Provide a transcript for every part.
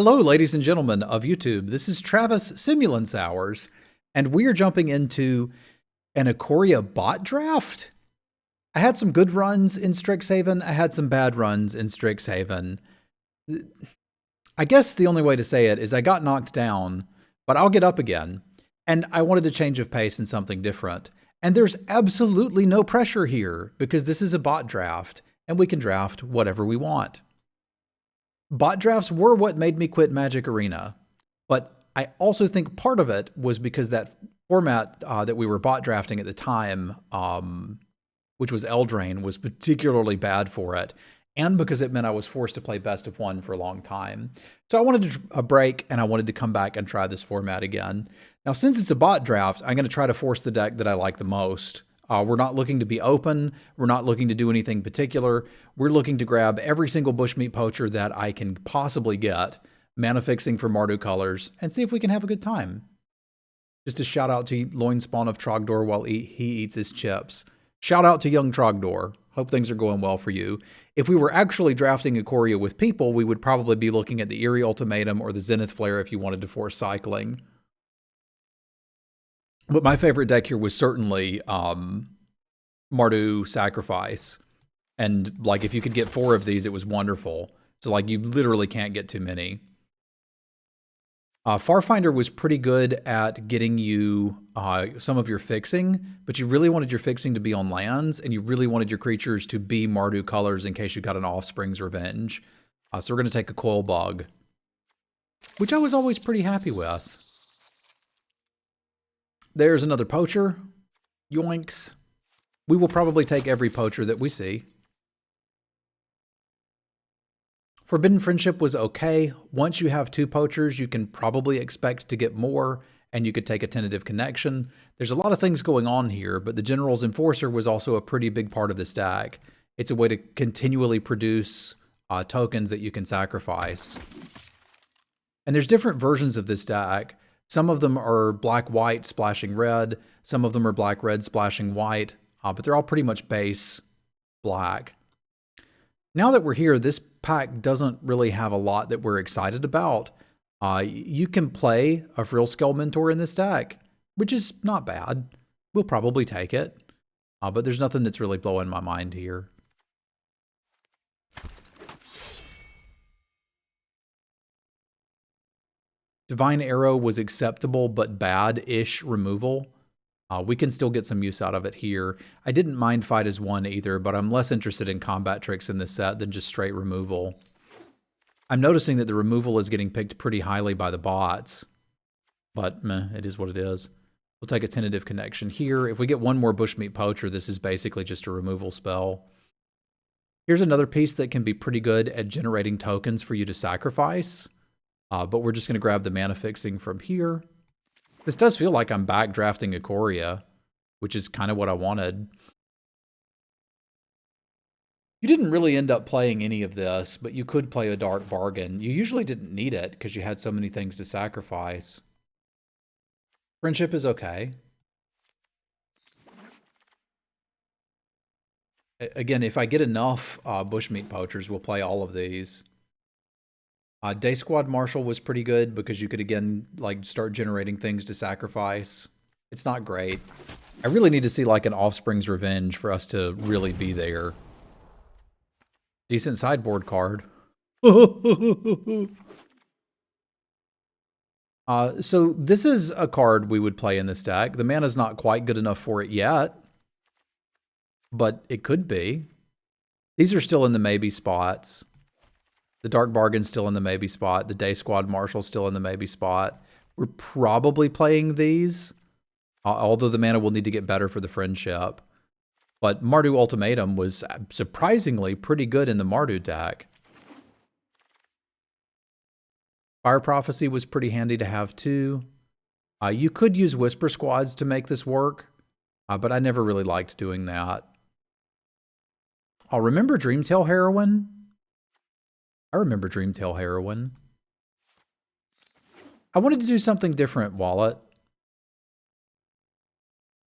Hello, ladies and gentlemen of YouTube. This is Travis Semulin Sours, and we are jumping into an Ikoria bot draft. I had some good runs in Strixhaven. I had some bad runs in Strixhaven. I guess the only way to say it is I got knocked down, but I'll get up again. And I wanted a change of pace and something different. And there's absolutely no pressure here because this is a bot draft and we can draft whatever we want. Bot drafts were what made me quit Magic Arena, but I also think part of it was because that format that we were bot drafting at the time, which was Eldraine, was particularly bad for it, and because it meant I was forced to play best of one for a long time. So I wanted a break, and I wanted to come back and try this format again. Now, since it's a bot draft, I'm going to try to force the deck that I like the most. We're not looking to be open. We're not looking to do anything particular. We're looking to grab every single bushmeat poacher that I can possibly get, mana fixing for Mardu colors, and see if we can have a good time. Just a shout out to Loinspawn of Trogdor while he eats his chips. Shout out to young Trogdor. Hope things are going well for you. If we were actually drafting Ikoria with people, we would probably be looking at the Eerie Ultimatum or the Zenith Flare if you wanted to force cycling. But my favorite deck here was certainly Mardu Sacrifice. And like if you could get 4 of these, it was wonderful. So like you literally can't get too many. Farfinder was pretty good at getting you some of your fixing, but you really wanted your fixing to be on lands, and you really wanted your creatures to be Mardu colors in case you got an Offspring's Revenge. So we're going to take a Coil Bug, which I was always pretty happy with. There's another poacher. Yoinks. We will probably take every poacher that we see. Forbidden Friendship was okay. Once you have 2 poachers, you can probably expect to get more, and you could take a Tentative Connection. There's a lot of things going on here, but the General's Enforcer was also a pretty big part of this deck. It's a way to continually produce tokens that you can sacrifice. And there's different versions of this deck. Some of them are black-white splashing red. Some of them are black-red splashing white. But they're all pretty much base black. Now that we're here, this pack doesn't really have a lot that we're excited about. You can play a Frillscale Mentor in this deck, which is not bad. We'll probably take it. But there's nothing that's really blowing my mind here. Divine Arrow was acceptable but bad-ish removal. We can still get some use out of it here. I didn't mind Fight as 1 either, but I'm less interested in combat tricks in this set than just straight removal. I'm noticing that the removal is getting picked pretty highly by the bots, but meh, it is what it is. We'll take a Tentative Connection here. If we get one more Bushmeat Poacher, this is basically just a removal spell. Here's another piece that can be pretty good at generating tokens for you to sacrifice. But we're just going to grab the mana fixing from here. This does feel like I'm back drafting Ikoria, which is kind of what I wanted. You didn't really end up playing any of this, but you could play a Dark Bargain. You usually didn't need it because you had so many things to sacrifice. Friendship is okay. Again, if I get enough Bushmeat Poachers, we'll play all of these. Day Squad Marshal was pretty good because you could, again, like start generating things to sacrifice. It's not great. I really need to see like an Offspring's Revenge for us to really be there. Decent sideboard card. So this is a card we would play in this deck. The mana's not quite good enough for it yet, but it could be. These are still in the maybe spots. The Dark Bargain's still in the maybe spot. The Day Squad Marshal's still in the maybe spot. We're probably playing these, although the mana will need to get better for the Friendship. But Mardu Ultimatum was surprisingly pretty good in the Mardu deck. Fire Prophecy was pretty handy to have too. You could use Whisper Squads to make this work, but I never really liked doing that. I'll remember Dreamtail Heroine. I remember Dreamtail Heroine. I wanted to do something different, Wallet.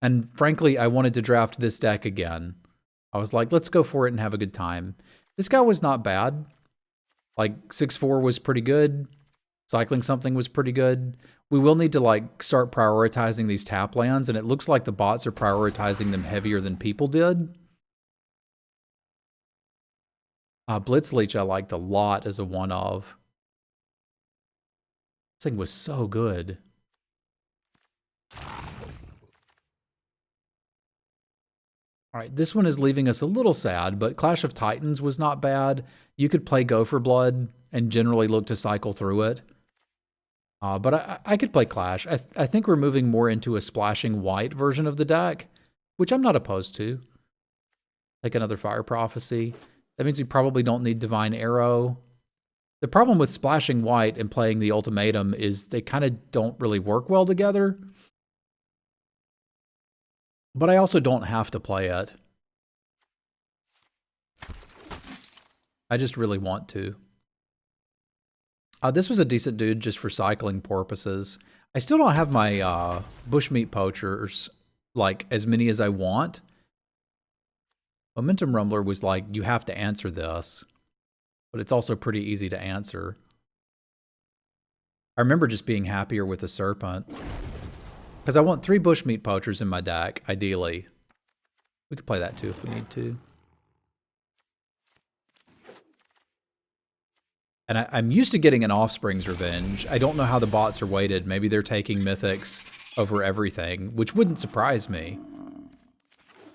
And frankly, I wanted to draft this deck again. I was like, let's go for it and have a good time. This guy was not bad. Like 6-4 was pretty good. Cycling something was pretty good. We will need to like start prioritizing these tap lands, and it looks like the bots are prioritizing them heavier than people did. Blitzleech I liked a lot as a one of. This thing was so good. All right, this one is leaving us a little sad, but Clash of Titans was not bad. You could play Go for Blood and generally look to cycle through it. But I could play Clash. I think we're moving more into a splashing white version of the deck, which I'm not opposed to. Like another Fire Prophecy. That means we probably don't need Divine Arrow. The problem with splashing white and playing the Ultimatum is they kind of don't really work well together. But I also don't have to play it. I just really want to. This was a decent dude just for cycling purposes. I still don't have my bushmeat poachers, like, as many as I want. Momentum Rumbler was like, you have to answer this. But it's also pretty easy to answer. I remember just being happier with the Serpent. Because I want 3 bushmeat poachers in my deck, ideally. We could play that too if we need to. And I'm used to getting an Offspring's Revenge. I don't know how the bots are weighted. Maybe they're taking Mythics over everything, which wouldn't surprise me.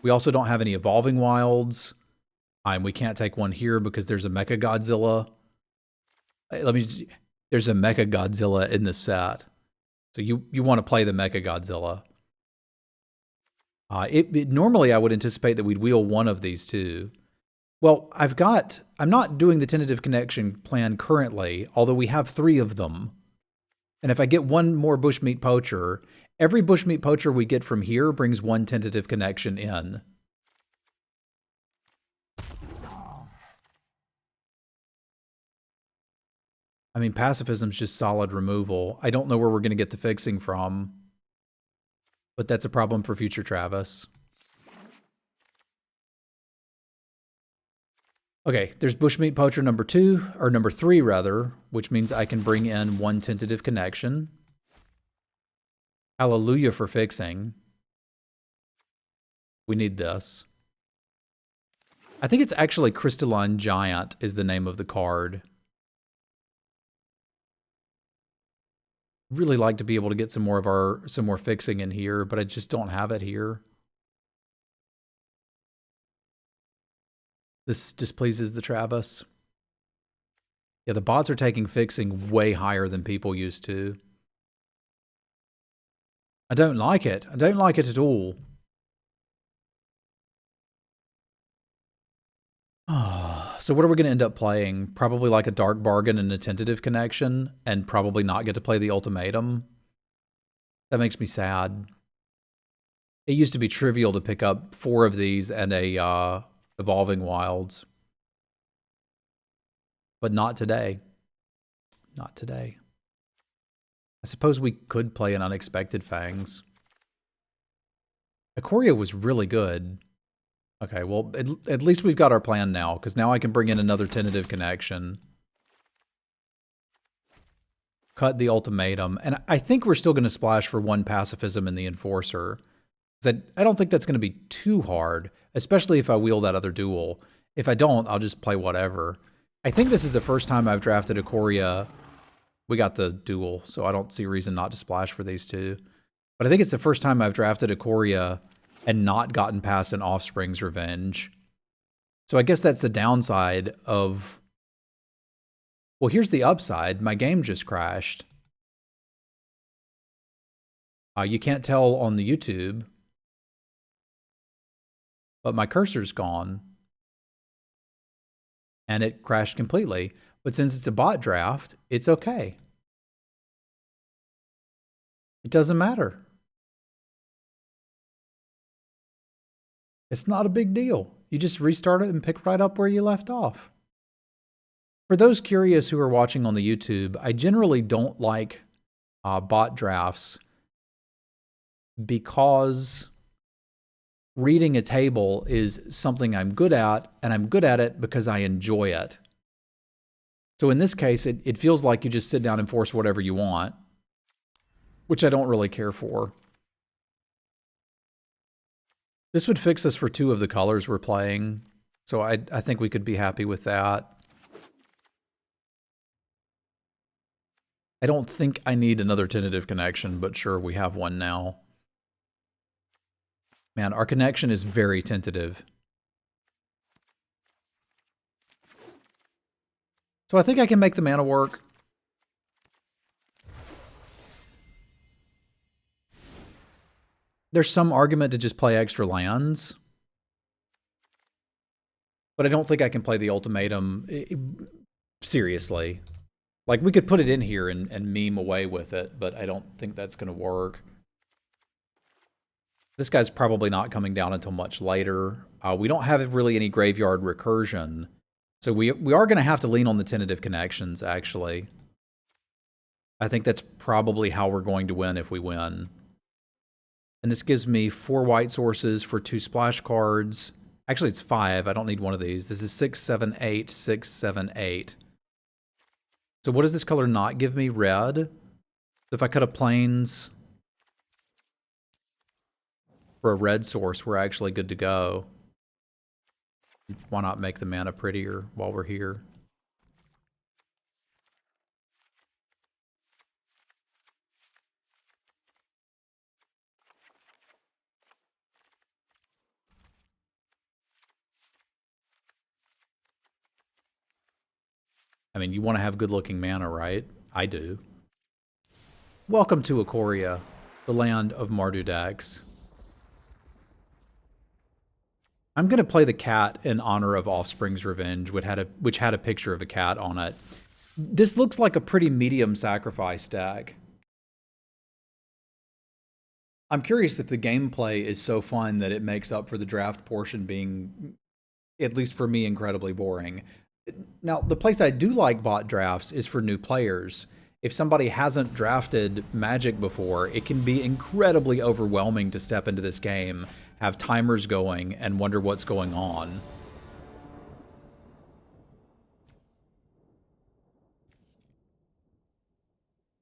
We also don't have any Evolving Wilds. We can't take one here because there's a Mecha Godzilla. There's a Mecha Godzilla in this set. So you want to play the Mecha Godzilla. Normally I would anticipate that we'd wheel one of these two. Well, I'm not doing the tentative connection plan currently, although we have 3 of them. And if I get one more bushmeat poacher, every bushmeat poacher we get from here brings 1 tentative connection in. I mean, pacifism's just solid removal. I don't know where we're going to get the fixing from, but that's a problem for future Travis. Okay, there's bushmeat poacher number 2, or number 3 rather, which means I can bring in 1 tentative connection. Hallelujah for fixing. We need this. I think it's actually Crystalline Giant is the name of the card. Really like to be able to get some more fixing in here, but I just don't have it here. This displeases the Travis. Yeah, the bots are taking fixing way higher than people used to. I don't like it. I don't like it at all. So what are we going to end up playing? Probably like a Dark Bargain and a tentative connection, and probably not get to play the Ultimatum. That makes me sad. It used to be trivial to pick up 4 of these and a Evolving Wilds. But not today. Not today. I suppose we could play an Unexpected Fangs. Ikoria was really good. Okay, well, at least we've got our plan now, because now I can bring in another tentative connection. Cut the Ultimatum. And I think we're still going to splash for 1 Pacifism in the Enforcer. I don't think that's going to be too hard, especially if I wheel that other duel. If I don't, I'll just play whatever. I think this is the first time I've drafted Ikoria. We got the duel, so I don't see a reason not to splash for these 2. But I think it's the first time I've drafted Ikoria and not gotten past an Offspring's Revenge. So I guess that's the downside of... Well, here's the upside. My game just crashed. You can't tell on the YouTube, but my cursor's gone. And it crashed completely. But since it's a bot draft, it's okay. It doesn't matter. It's not a big deal. You just restart it and pick right up where you left off. For those curious who are watching on the YouTube, I generally don't like bot drafts because reading a table is something I'm good at, and I'm good at it because I enjoy it. So in this case, it feels like you just sit down and force whatever you want, which I don't really care for. This would fix us for 2 of the colors we're playing, so I think we could be happy with that. I don't think I need another tentative connection, but sure, we have one now. Man, our connection is very tentative. So I think I can make the mana work. There's some argument to just play extra lands, but I don't think I can play the ultimatum seriously. Like, we could put it in here and meme away with it, but I don't think that's going to work. This guy's probably not coming down until much later. We don't have really any graveyard recursion, so we are going to have to lean on the tentative connections, actually. I think that's probably how we're going to win if we win. And this gives me 4 white sources for 2 splash cards. Actually, it's 5. I don't need one of these. This is 6, 7, 8, 6, 7, 8. So what does this color not give me? Red. So if I cut a plains for a red source, we're actually good to go. Why not make the mana prettier while we're here? I mean, you want to have good-looking mana, right? I do. Welcome to Ikoria, the land of Mardudax. I'm going to play the cat in honor of Offspring's Revenge, which had a picture of a cat on it. This looks like a pretty medium sacrifice deck. I'm curious if the gameplay is so fun that it makes up for the draft portion being, at least for me, incredibly boring. Now, the place I do like bot drafts is for new players. If somebody hasn't drafted Magic before, it can be incredibly overwhelming to step into this game, have timers going, and wonder what's going on.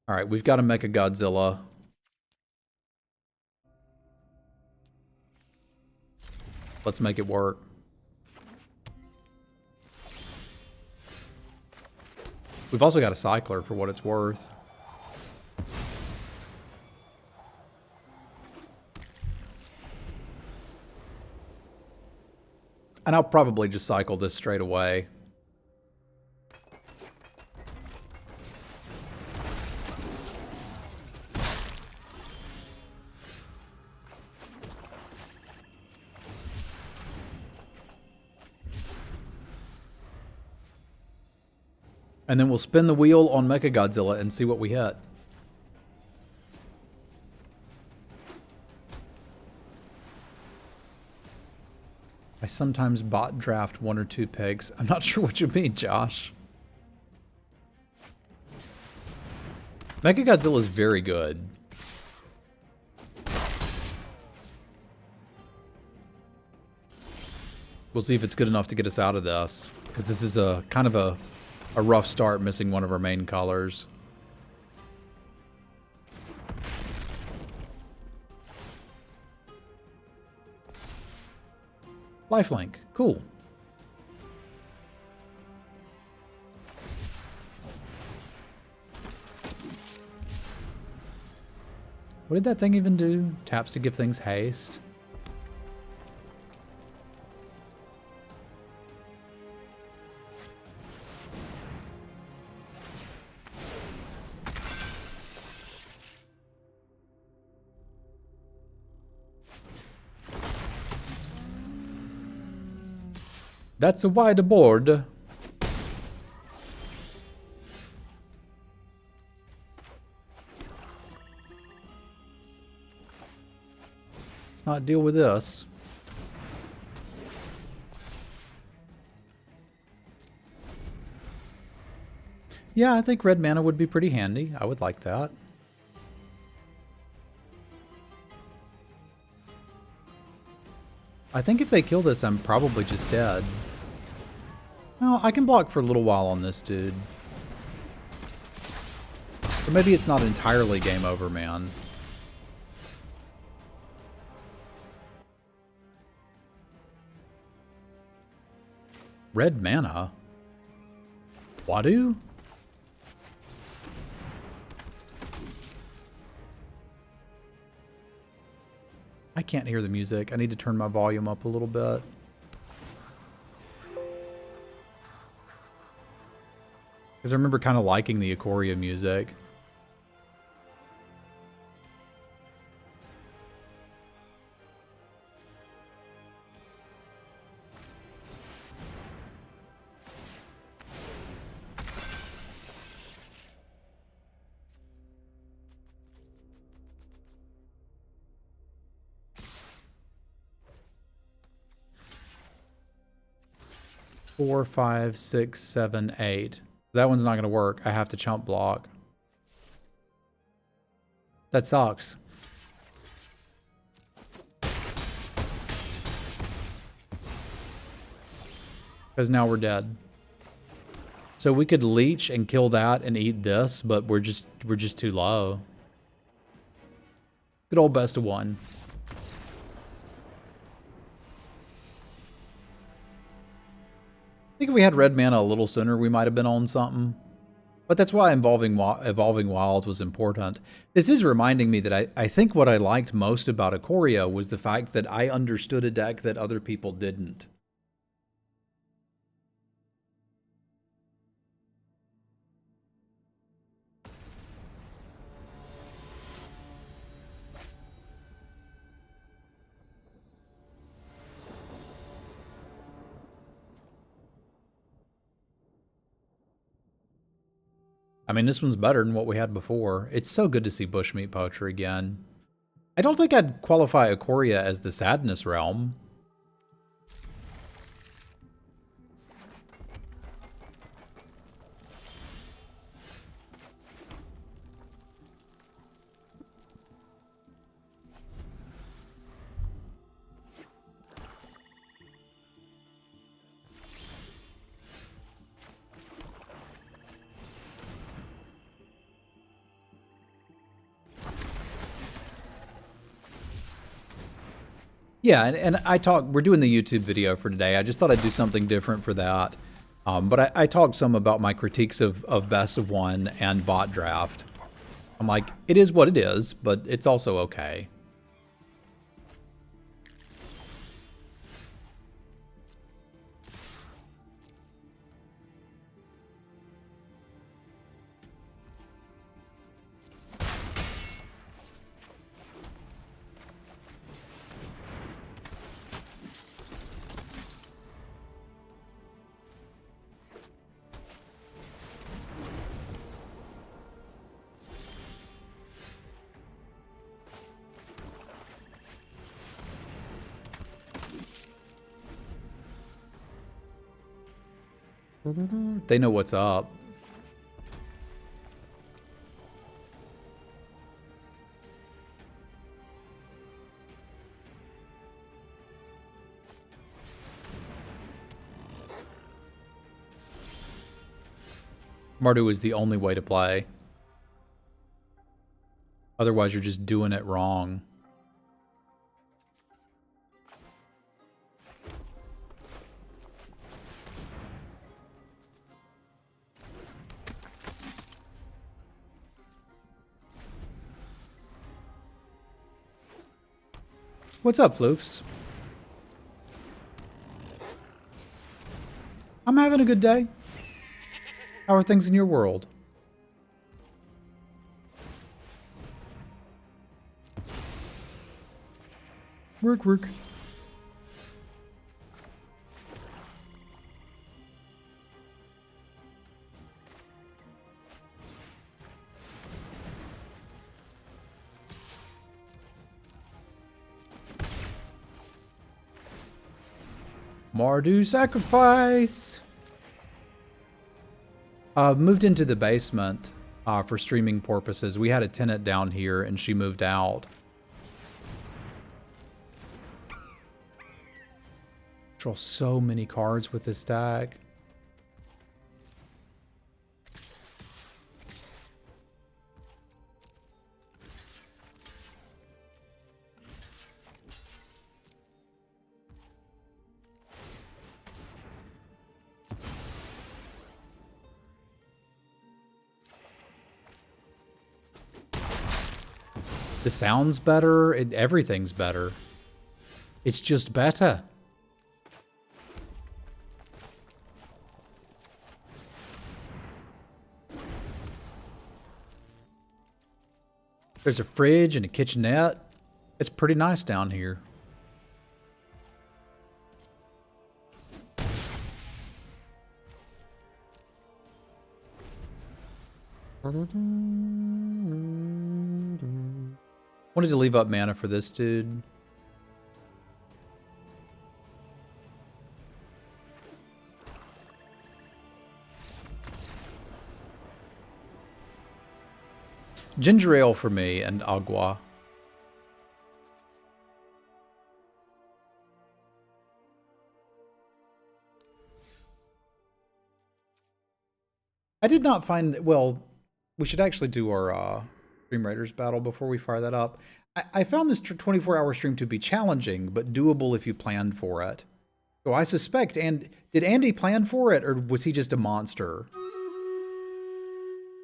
All right, we've got to Mecha Godzilla. Let's make it work. We've also got a cycler for what it's worth. And I'll probably just cycle this straight away. And then we'll spin the wheel on Mechagodzilla and see what we hit. I sometimes bot draft 1 or 2 picks. I'm not sure what you mean, Josh. Mechagodzilla is very good. We'll see if it's good enough to get us out of this, because this is a kind of a rough start, missing one of our main colors. Lifelink, cool. What did that thing even do? Taps to give things haste. That's a wide board. Let's not deal with this. Yeah, I think red mana would be pretty handy. I would like that. I think if they kill this, I'm probably just dead. Well, I can block for a little while on this dude. Or maybe it's not entirely game over, man. Red mana? Wadu? I can't hear the music. I need to turn my volume up a little bit. Because I remember kind of liking the Ikoria music. Four, five, six, seven, eight. That one's not going to work. I have to chump block. That sucks. Because now we're dead. So we could leech and kill that and eat this, but we're just too low. Good old best of one. I think if we had red mana a little sooner, we might have been on something. But that's why Evolving Wilds was important. This is reminding me that I think what I liked most about Ikoria was the fact that I understood a deck that other people didn't. I mean, this one's better than what we had before. It's so good to see bushmeat poetry again. I don't think I'd qualify Ikoria as the sadness realm. Yeah, and we're doing the YouTube video for today. I just thought I'd do something different for that. But I talked some about my critiques of Best of One and Bot Draft. I'm like, it is what it is, but it's also okay. They know what's up. Mardu is the only way to play. Otherwise, you're just doing it wrong. What's up, Floofs? I'm having a good day. How are things in your world? Work. Mardu sacrifice. Moved into the basement for streaming purposes. We had a tenant down here and she moved out. Draw so many cards with this deck. The sound's better. Everything's better. It's just better. There's a fridge and a kitchenette. It's pretty nice down here. Wanted to leave up mana for this dude. Ginger ale for me and agua. I did not find, well, we should actually do our Stream Raiders battle before we fire that up. I found this 24-hour stream to be challenging, but doable if you planned for it. So I suspect, and did Andy plan for it, or was he just a monster?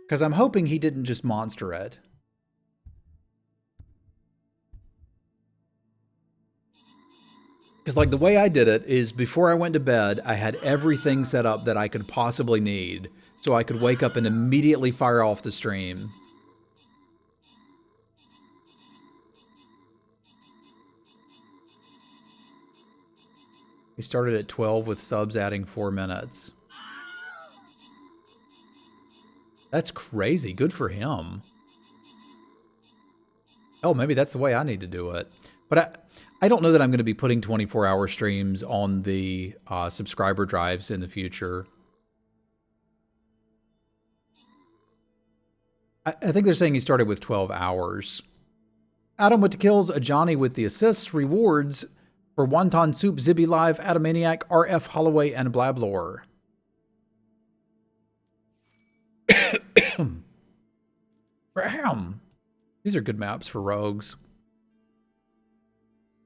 Because I'm hoping he didn't just monster it. Because like the way I did it is before I went to bed, I had everything set up that I could possibly need. So I could wake up and immediately fire off the stream. He started at 12 with subs adding 4 minutes. That's crazy. Good for him. Oh, maybe that's the way I need to do it. But I don't know that I'm going to be putting 24-hour streams on the subscriber drives in the future. I think they're saying he started with 12 hours. Adam with the kills, a Johnny with the assists, rewards for Wonton Soup, Zibby Live, Adamaniac, RF Holloway, and Blablor. These are good maps for rogues.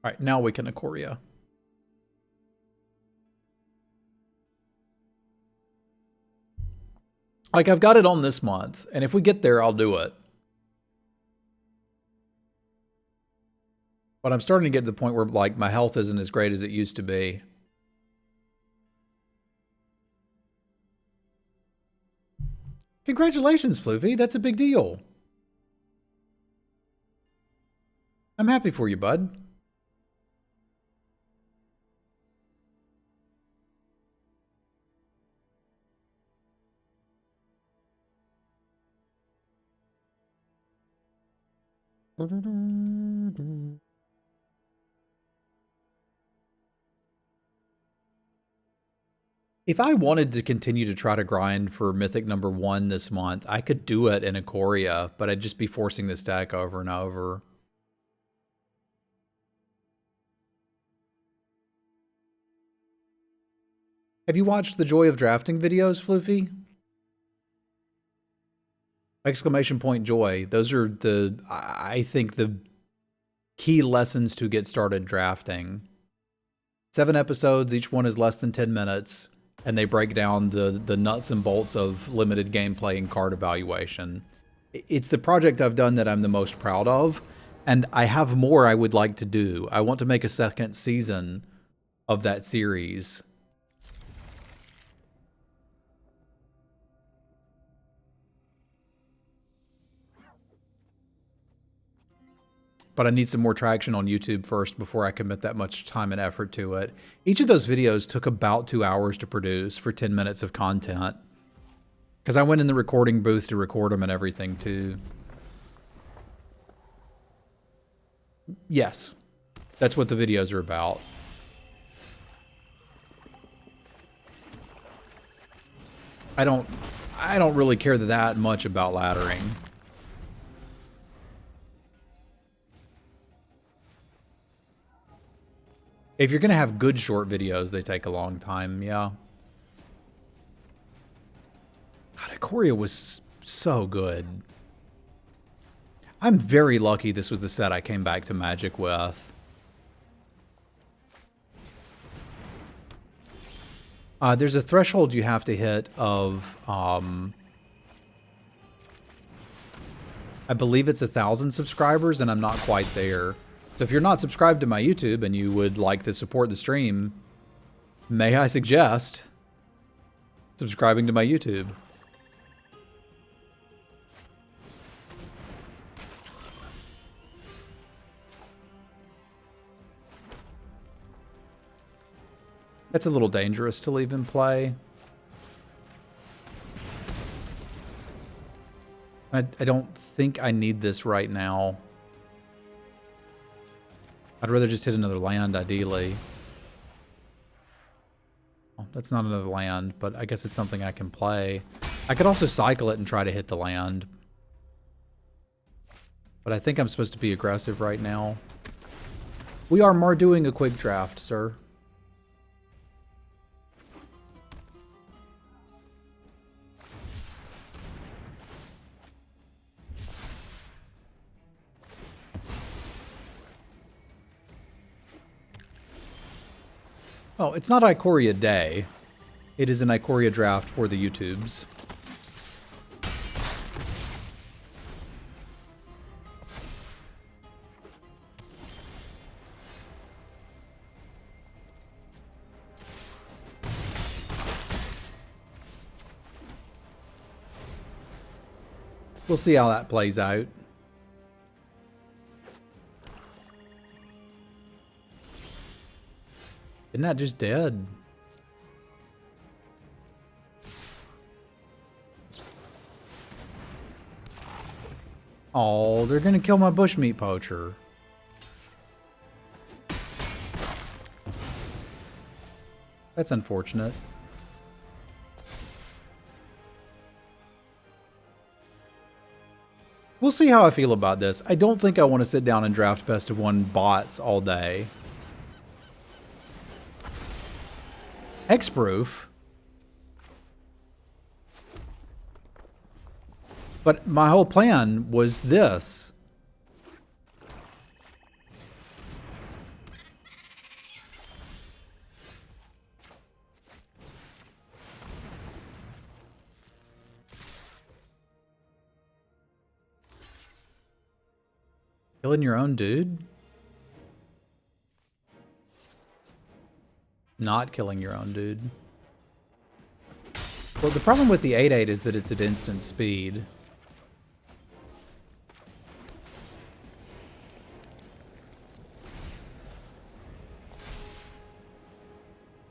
All right, now we can Ikoria. Like, I've got it on this month, and if we get there, I'll do it. But I'm starting to get to the point where, like, my health isn't as great as it used to be. Congratulations, Floofy. That's a big deal. I'm happy for you, bud. If I wanted to continue to try to grind for Mythic number 1 this month, I could do it in Ikoria, but I'd just be forcing this deck over and over. Have you watched the Joy of Drafting videos, Floofy? Exclamation point joy. Those are the, I think, the key lessons to get started drafting. 7 episodes, each one is less than 10 minutes, and they break down the nuts and bolts of limited gameplay and card evaluation. It's the project I've done that I'm the most proud of, and I have more I would like to do. I want to make a second season of that series. But I need some more traction on YouTube first before I commit that much time and effort to it. Each of those videos took about 2 hours to produce for 10 minutes of content. Because I went in the recording booth to record them and everything too. Yes, that's what the videos are about. I don't really care that much about laddering. If you're going to have good short videos, they take a long time, yeah. God, Ikoria was so good. I'm very lucky this was the set I came back to Magic with. There's a threshold you have to hit of I believe it's 1,000 subscribers, and I'm not quite there. So if you're not subscribed to my YouTube and you would like to support the stream, may I suggest subscribing to my YouTube? That's a little dangerous to leave in play. I don't think I need this right now. I'd rather just hit another land, ideally. Well, that's not another land, but I guess it's something I can play. I could also cycle it and try to hit the land. But I think I'm supposed to be aggressive right now. We are doing a quick draft, sir. Oh, it's not Ikoria Day. It is an Ikoria Draft for the YouTubes. We'll see how that plays out. Isn't that just dead? Oh, they're gonna kill my bushmeat poacher. That's unfortunate. We'll see how I feel about this. I don't think I want to sit down and draft best of one bots all day. Hexproof. But my whole plan was this. Killing your own dude? Not killing your own dude. Well, the problem with the 8/8 is that it's at instant speed.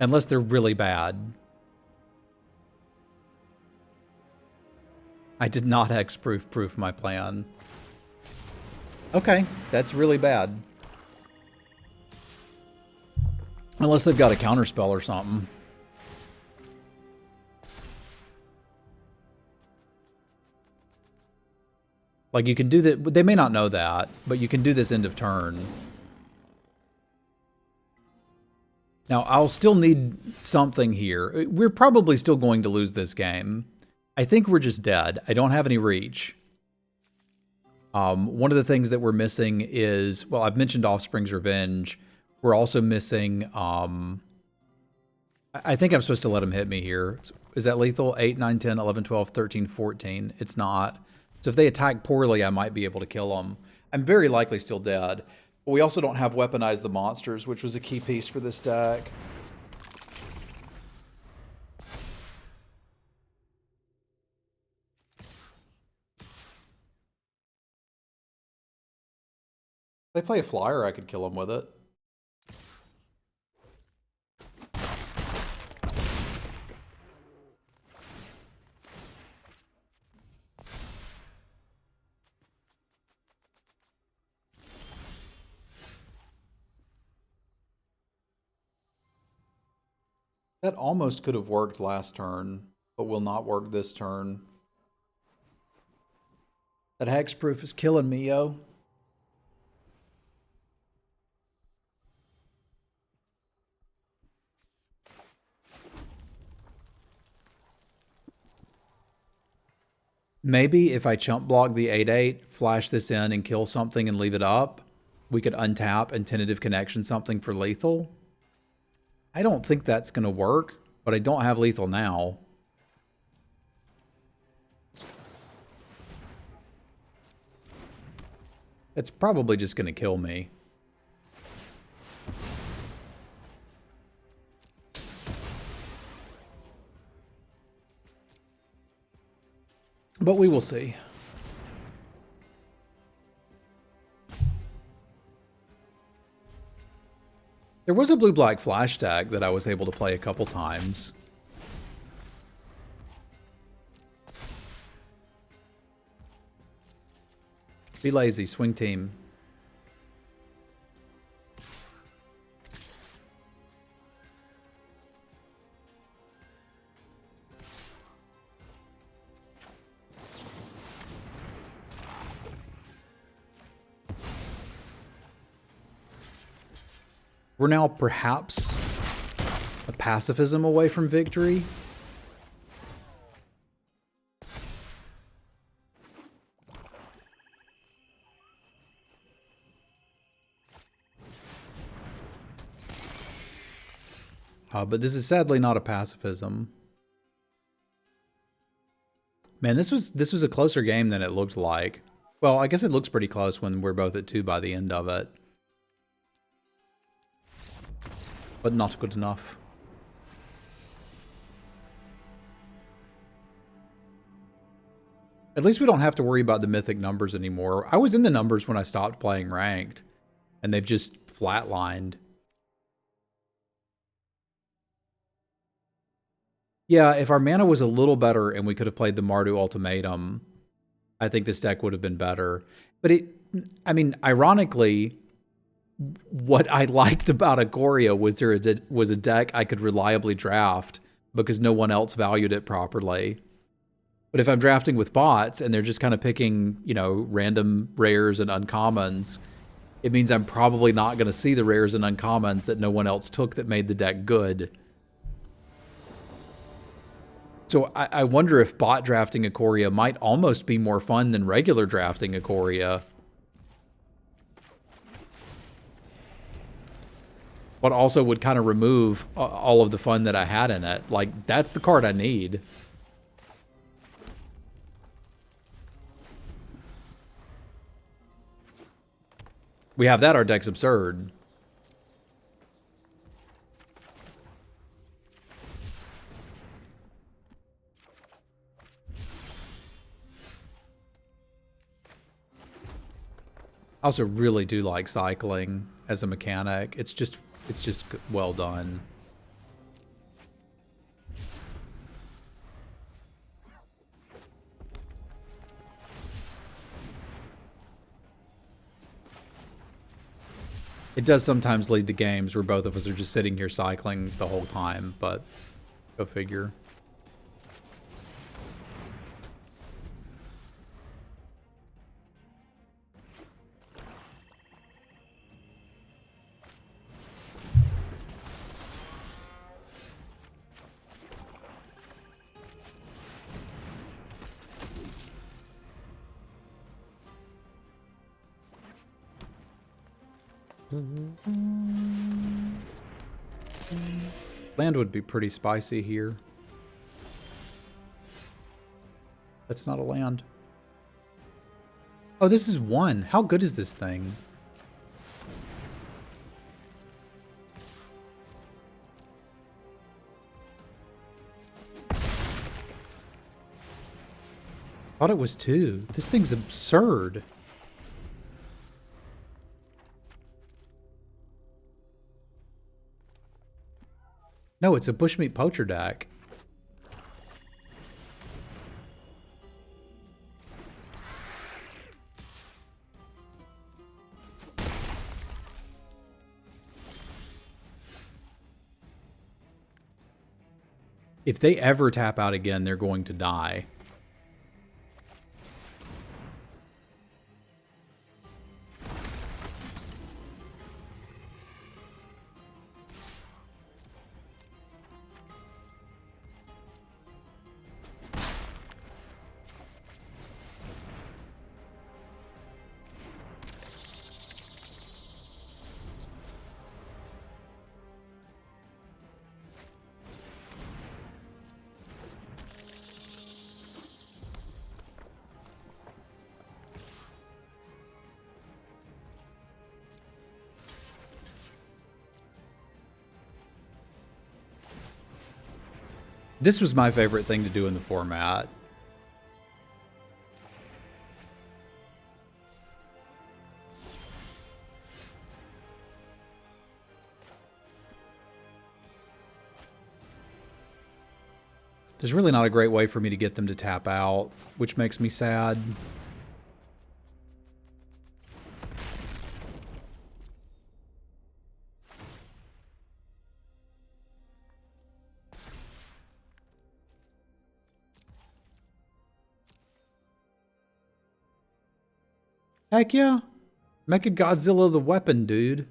Unless they're really bad. I did not hexproof my plan. Okay, that's really bad. Unless they've got a counterspell or something. Like you can do that, they may not know that, but you can do this end of turn. Now, I'll still need something here. We're probably still going to lose this game. I think we're just dead. I don't have any reach. One of the things that we're missing is, well, I've mentioned Offspring's Revenge. We're also missing, I think I'm supposed to let him hit me here. Is that lethal? 8, 9, 10, 11, 12, 13, 14. It's not. So if they attack poorly, I might be able to kill them. I'm very likely still dead. But we also don't have Weaponize the Monsters, which was a key piece for this deck. If they play a flyer, I could kill them with it. That almost could have worked last turn, but will not work this turn. That hexproof is killing me, yo. Maybe if I chump block the 8/8, flash this in and kill something and leave it up, we could untap and tentative connection something for lethal. I don't think that's going to work, but I don't have lethal now. It's probably just going to kill me. But we will see. There was a blue-black flash tag that I was able to play a couple times. Be lazy, swing team. We're now perhaps a pacifism away from victory. But this is sadly not a pacifism. Man, this was a closer game than it looked like. Well, I guess it looks pretty close when we're both at 2 by the end of it. But not good enough. At least we don't have to worry about the mythic numbers anymore. I was in the numbers when I stopped playing ranked, and they've just flatlined. Yeah, if our mana was a little better and we could have played the Mardu Ultimatum, I think this deck would have been better. But I mean, ironically, what I liked about Ikoria was a deck I could reliably draft because no one else valued it properly. But if I'm drafting with bots and they're just kind of picking, you know, random rares and uncommons, it means I'm probably not going to see the rares and uncommons that no one else took that made the deck good. So I wonder if bot drafting Ikoria might almost be more fun than regular drafting Ikoria. But also would kind of remove all of the fun that I had in it. Like, that's the card I need. We have that, our deck's absurd. I also really do like cycling as a mechanic. It's just well done. It does sometimes lead to games where both of us are just sitting here cycling the whole time, but go figure. Land would be pretty spicy here. That's not a land. Oh, this is 1. How good is this thing? Thought it was 2. This thing's absurd. No, it's a bushmeat poacher deck. If they ever tap out again, they're going to die. This was my favorite thing to do in the format. There's really not a great way for me to get them to tap out, which makes me sad. Heck yeah. Mechagodzilla the weapon, dude.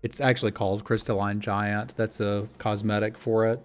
It's actually called Crystalline Giant. That's a cosmetic for it.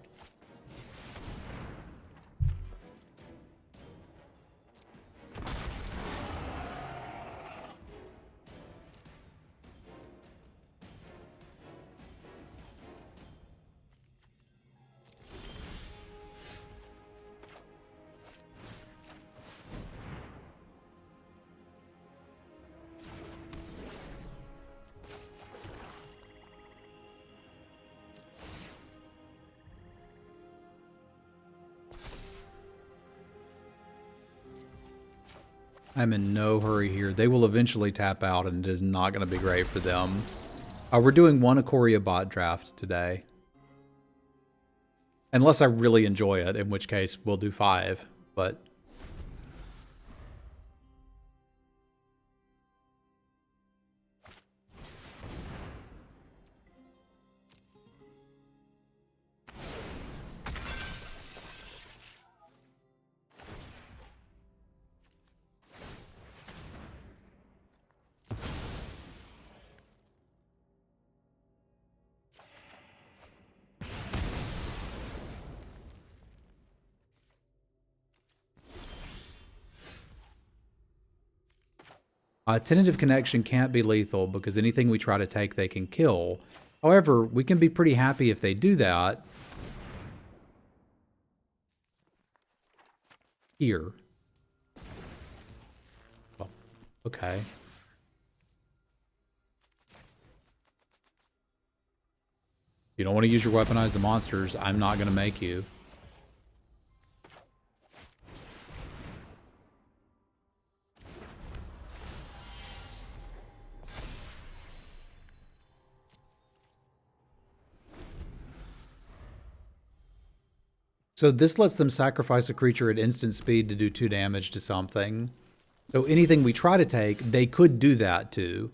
I'm in no hurry here. They will eventually tap out, and it is not going to be great for them. We're doing one Ikoria bot draft today. Unless I really enjoy it, in which case we'll do 5. But tentative connection can't be lethal because anything we try to take they can kill. However, we can be pretty happy if they do that. Here. Oh, okay. You don't want to use your weaponize the monsters. I'm not going to make you. So this lets them sacrifice a creature at instant speed to do 2 damage to something. So anything we try to take, they could do that to.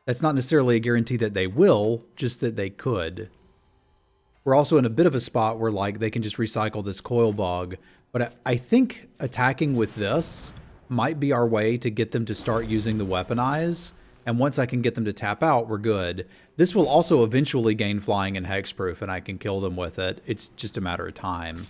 That's not necessarily a guarantee that they will, just that they could. We're also in a bit of a spot where like they can just recycle this coil bug, but I think attacking with this might be our way to get them to start using the weaponize. And once I can get them to tap out, we're good. This will also eventually gain flying and hexproof, and I can kill them with it. It's just a matter of time.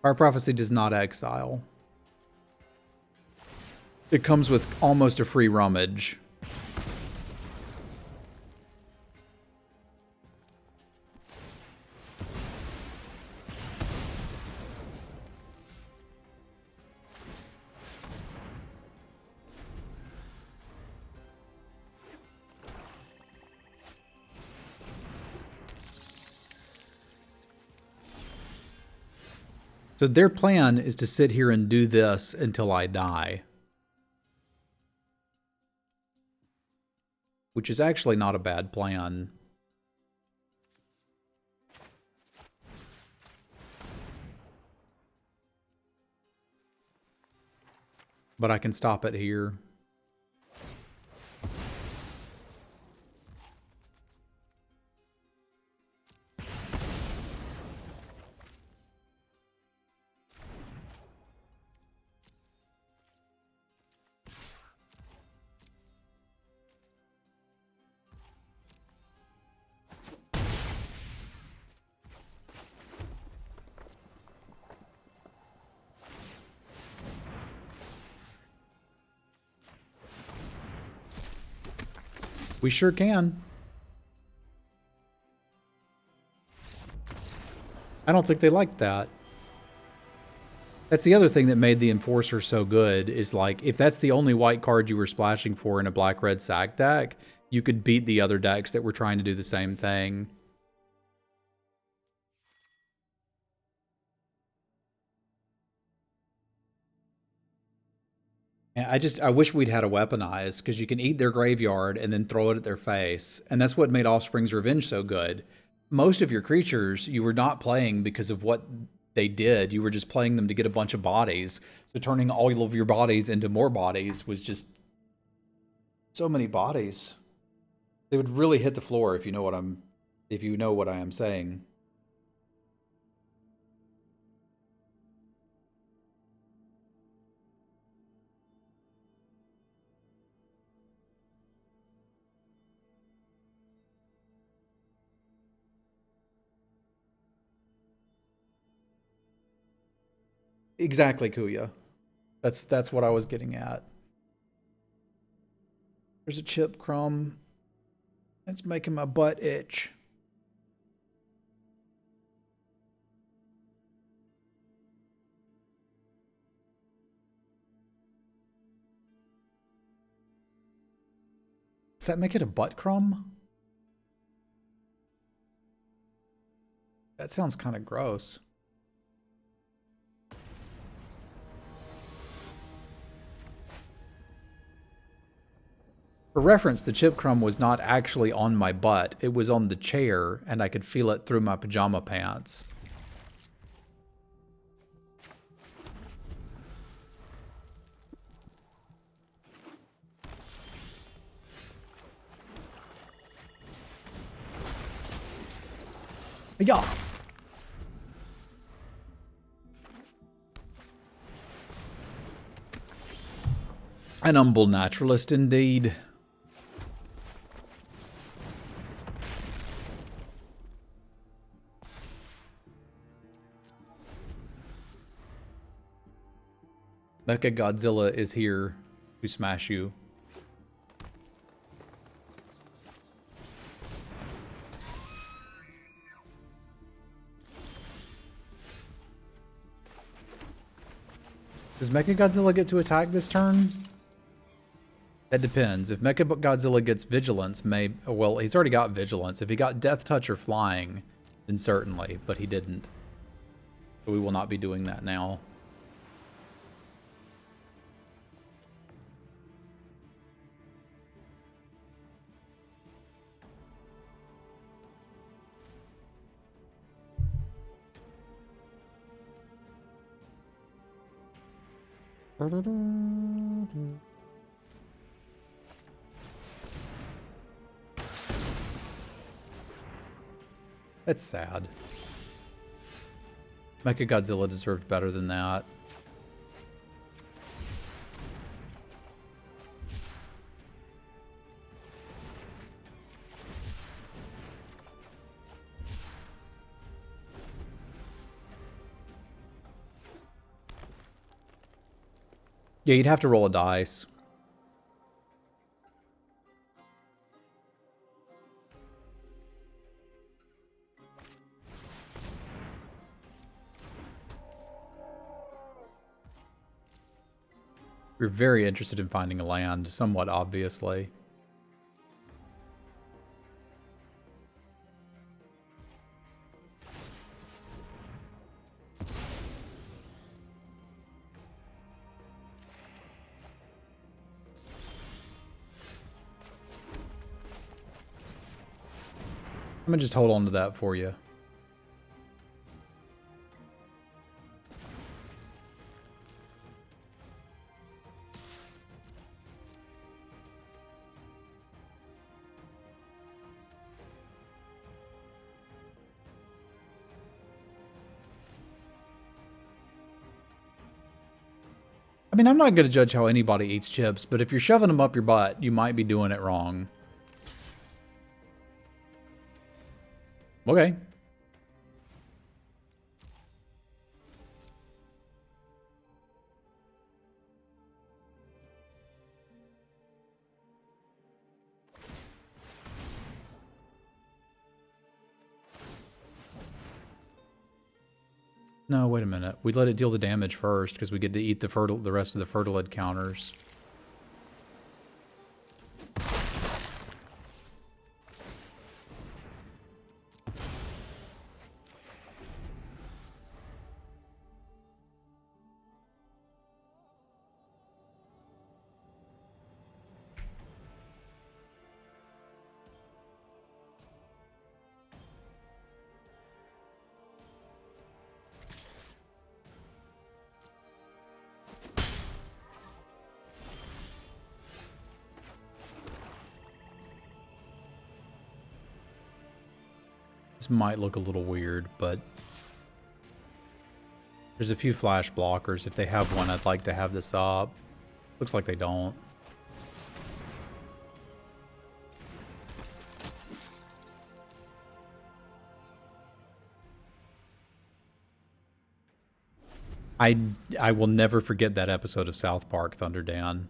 Our prophecy does not exile. It comes with almost a free rummage. So their plan is to sit here and do this until I die. Which is actually not a bad plan. But I can stop it here. We sure can. I don't think they liked that. That's the other thing that made the Enforcer so good, is like, if that's the only white card you were splashing for in a black-red sack deck, you could beat the other decks that were trying to do the same thing. And I wish we'd had a weaponize, because you can eat their graveyard and then throw it at their face. And that's what made Offspring's Revenge so good. Most of your creatures, you were not playing because of what they did. You were just playing them to get a bunch of bodies. So turning all of your bodies into more bodies was just so many bodies. They would really hit the floor if you know what I am saying. Exactly, Kuya. That's what I was getting at. There's a chip crumb. It's making my butt itch. Does that make it a butt crumb? That sounds kind of gross. For reference, the chip crumb was not actually on my butt. It was on the chair, and I could feel it through my pajama pants. Yeah. An humble naturalist indeed. Mecha Godzilla is here to smash you. Does Mecha Godzilla get to attack this turn? That depends. If Mecha Godzilla gets Vigilance, well, he's already got Vigilance. If he got Death Touch or Flying, then certainly, but he didn't. So we will not be doing that now. That's sad. Mecha Godzilla deserved better than that. Yeah, you'd have to roll a dice. We're very interested in finding a land, somewhat obviously. I'm gonna just hold on to that for you. I mean, I'm not going to judge how anybody eats chips, but if you're shoving them up your butt, you might be doing it wrong. Okay. No, wait a minute. We let it deal the damage first because we get to eat the rest of the fertilid counters. This might look a little weird, but there's a few flash blockers. If they have one, I'd like to have this up. Looks like they don't. I will never forget that episode of South Park, Thunder Dan.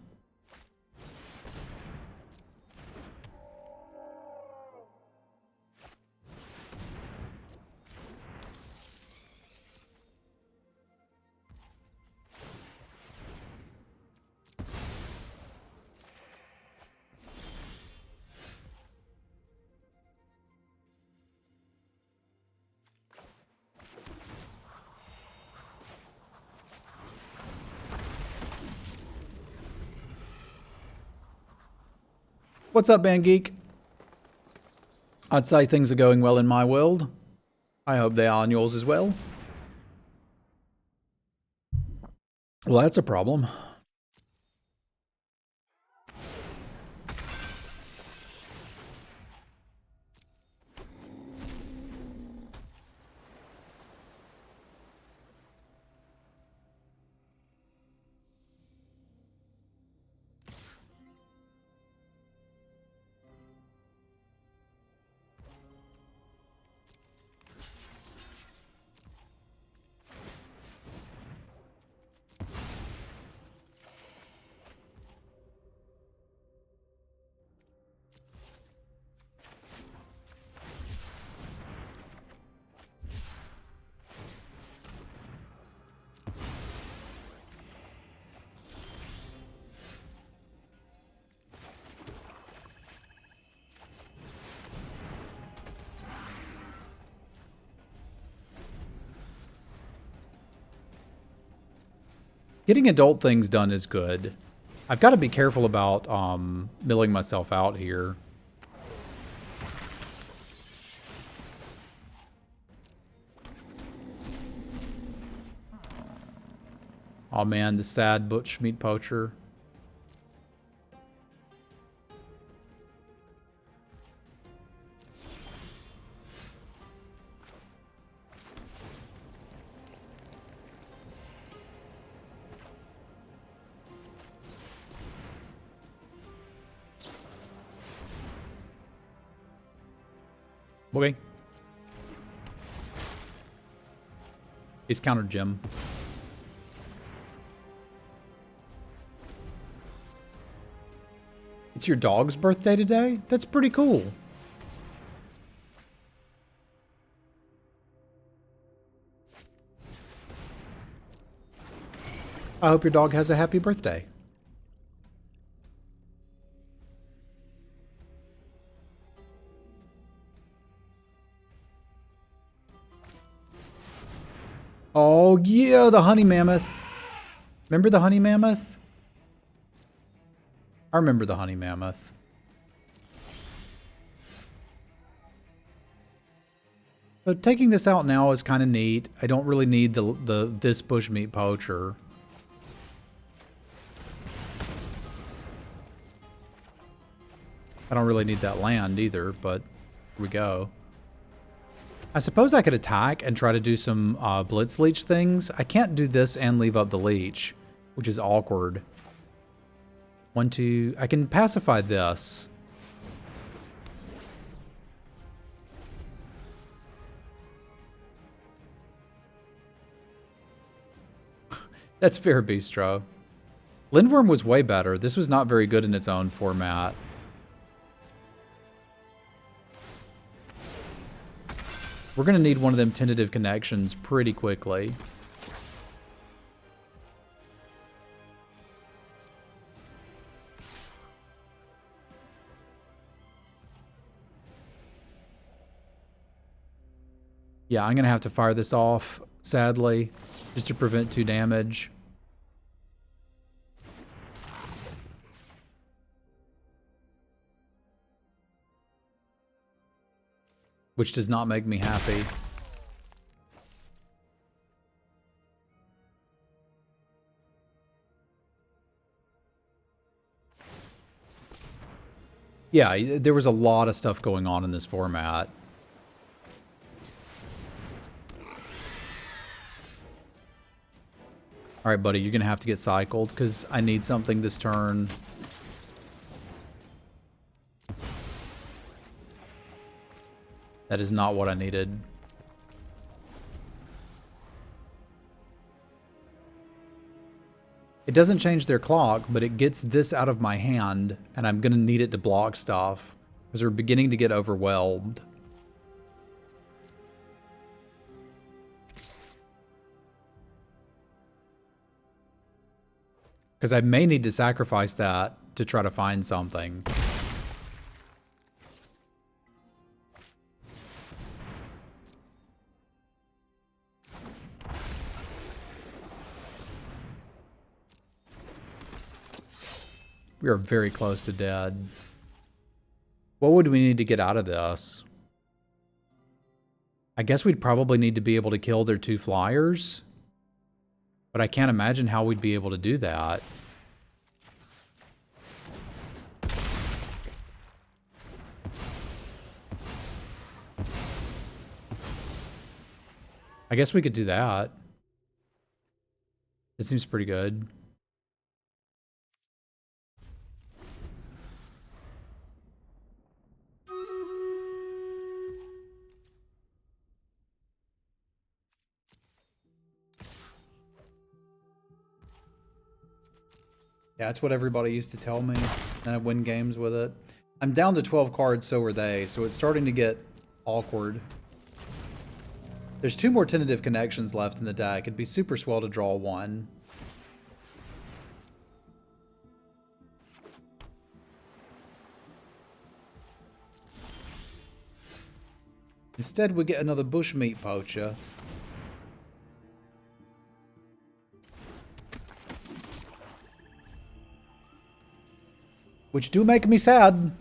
What's up, Band Geek? I'd say things are going well in my world. I hope they are in yours as well. Well, that's a problem. Getting adult things done is good. I've got to be careful about milling myself out here. Oh man, the sad butch meat poacher. Okay. He's countered Jim. It's your dog's birthday today? That's pretty cool. I hope your dog has a happy birthday. Oh, yeah, the honey mammoth. Remember the honey mammoth? I remember the honey mammoth. So taking this out now is kind of neat. I don't really need this bushmeat poacher. I don't really need that land either, but here we go. I suppose I could attack and try to do some blitz leech things. I can't do this and leave up the leech, which is awkward. 1, 2, I can pacify this. That's fair, Bistro. Lindworm was way better. This was not very good in its own format. We're going to need one of them tentative connections pretty quickly. Yeah, I'm going to have to fire this off, sadly, just to prevent 2 damage. Which does not make me happy. Yeah, there was a lot of stuff going on in this format. All right, buddy, you're going to have to get cycled because I need something this turn. That is not what I needed. It doesn't change their clock, but it gets this out of my hand, and I'm going to need it to block stuff because we're beginning to get overwhelmed. Because I may need to sacrifice that to try to find something. We are very close to dead. What would we need to get out of this? I guess we'd probably need to be able to kill their 2 flyers. But I can't imagine how we'd be able to do that. I guess we could do that. It seems pretty good. Yeah, that's what everybody used to tell me, and I win games with it. I'm down to 12 cards, so are they, so it's starting to get awkward. There's 2 more tentative connections left in the deck. It'd be super swell to draw 1. Instead, we get another bushmeat poacher. Which do make me sad.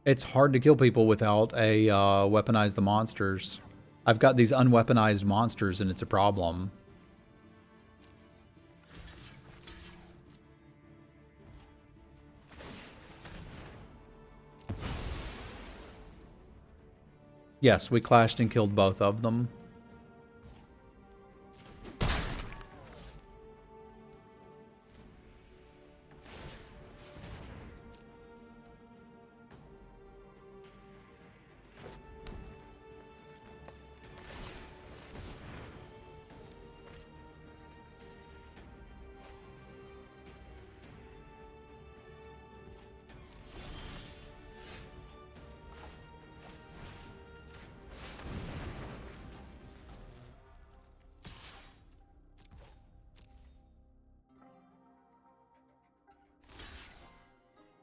It's hard to kill people without a weaponize the monsters. I've got these unweaponized monsters and it's a problem. Yes, we clashed and killed both of them.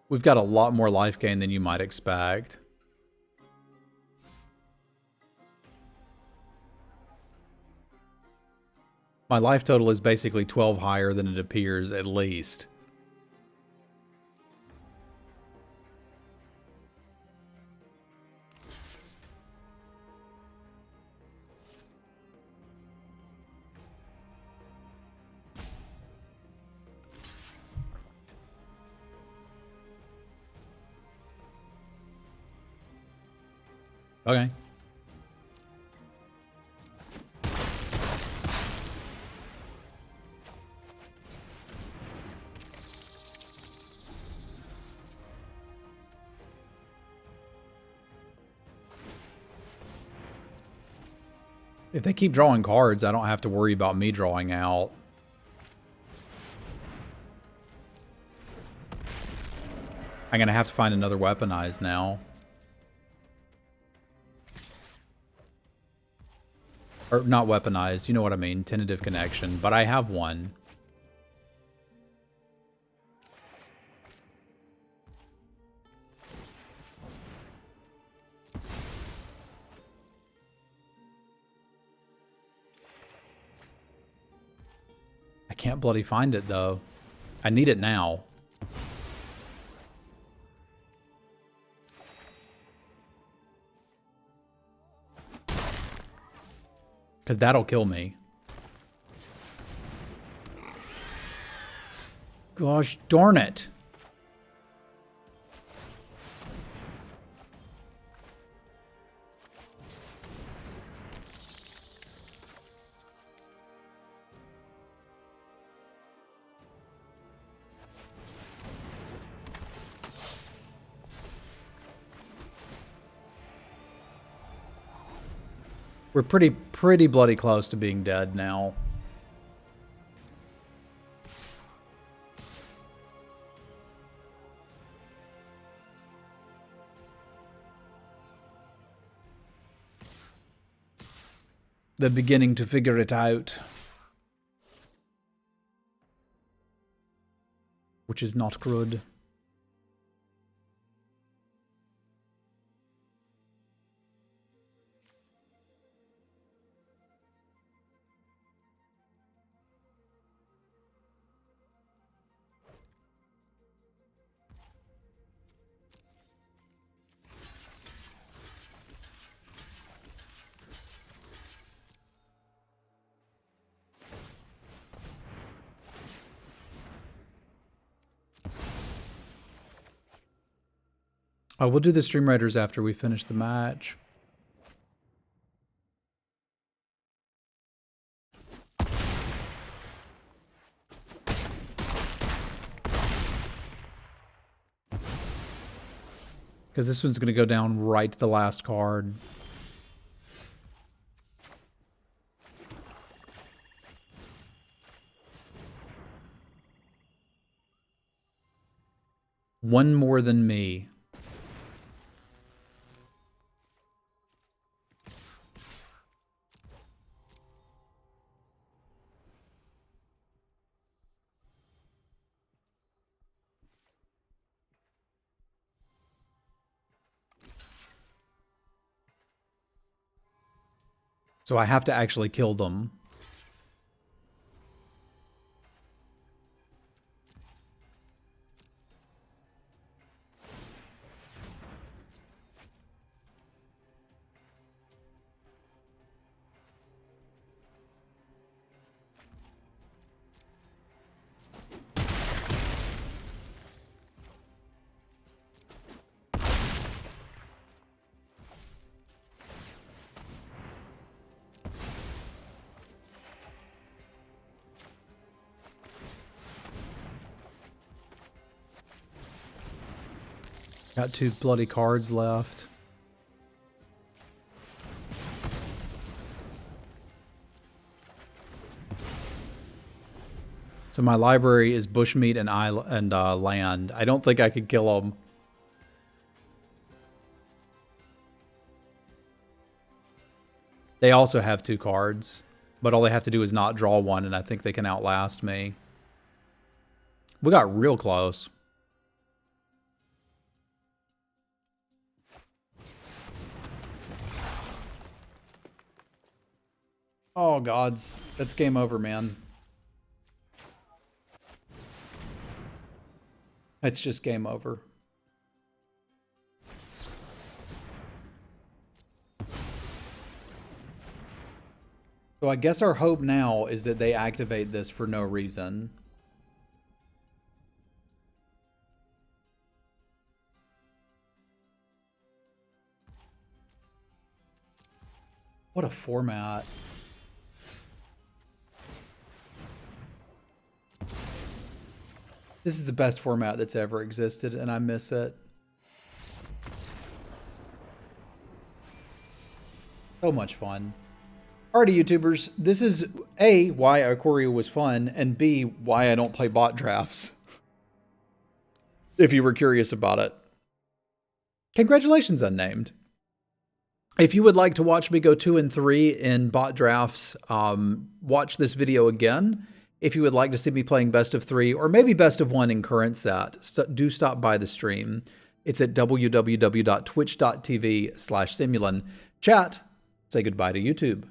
We've got a lot more life gain than you might expect. My life total is basically 12 higher than it appears, at least. Okay. If they keep drawing cards, I don't have to worry about me drawing out. I'm going to have to find another weaponized now. Or not weaponized, you know what I mean. Tentative connection, but I have one. I can't bloody find it, though. I need it now. Because that'll kill me. Gosh darn it. We're pretty bloody close to being dead now. They're beginning to figure it out. Which is not good. Oh, we'll do the Stream Raiders after we finish the match. Because this one's going to go down right to the last card. One more than me. So I have to actually kill them. Got 2 bloody cards left. So my library is bushmeat and land. I don't think I could kill them. They also have 2 cards, but all they have to do is not draw one, and I think they can outlast me. We got real close. Oh, gods. That's game over, man. It's just game over. So I guess our hope now is that they activate this for no reason. What a format. This is the best format that's ever existed, and I miss it. So much fun. Alrighty, YouTubers, this is A, why Ikoria was fun, and B, why I don't play bot drafts. If you were curious about it. Congratulations, Unnamed. If you would like to watch me go 2 and 3 in bot drafts, watch this video again. If you would like to see me playing best of 3 or maybe best of 1 in current set, do stop by the stream. It's at www.twitch.tv/Semulin. Chat, say goodbye to YouTube.